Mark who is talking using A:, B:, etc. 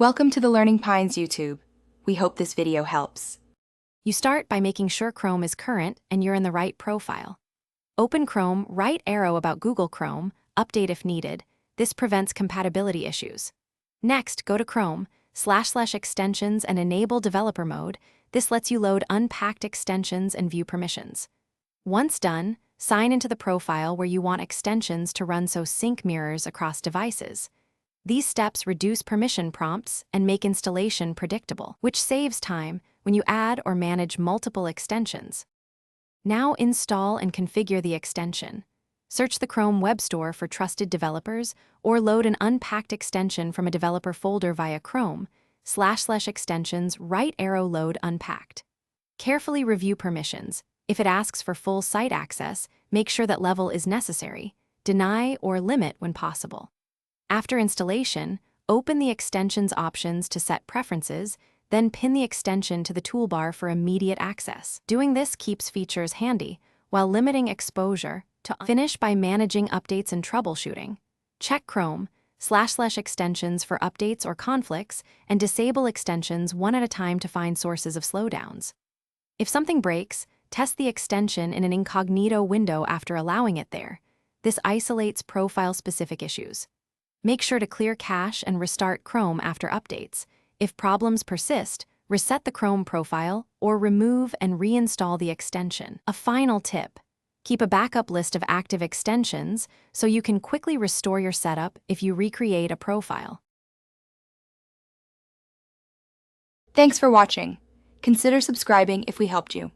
A: Welcome to the Learning Pines YouTube. We hope this video helps.
B: You start by making sure Chrome is current and you're in the right profile. Open Chrome, right arrow about Google Chrome, update if needed. This prevents compatibility issues. Next, go to Chrome, / extensions and enable developer mode. This lets you load unpacked extensions and view permissions. Once done, sign into the profile where you want extensions to run so sync mirrors across devices. These steps reduce permission prompts and make installation predictable, which saves time when you add or manage multiple extensions. Now install and configure the extension. Search the Chrome Web Store for trusted developers or load an unpacked extension from a developer folder via Chrome, / extensions, right arrow load unpacked. Carefully review permissions. If it asks for full site access, make sure that level is necessary. Deny or limit when possible. After installation, open the extensions options to set preferences, then pin the extension to the toolbar for immediate access. Doing this keeps features handy while limiting exposure to finish by managing updates and troubleshooting. Check Chrome, / extensions for updates or conflicts, and disable extensions one at a time to find sources of slowdowns. If something breaks, test the extension in an incognito window after allowing it there. This isolates profile-specific issues. Make sure to clear cache and restart Chrome after updates. If problems persist, reset the Chrome profile or remove and reinstall the extension. A final tip: keep a backup list of active extensions so you can quickly restore your setup if you recreate a profile.
A: Thanks for watching. Consider subscribing if we helped you.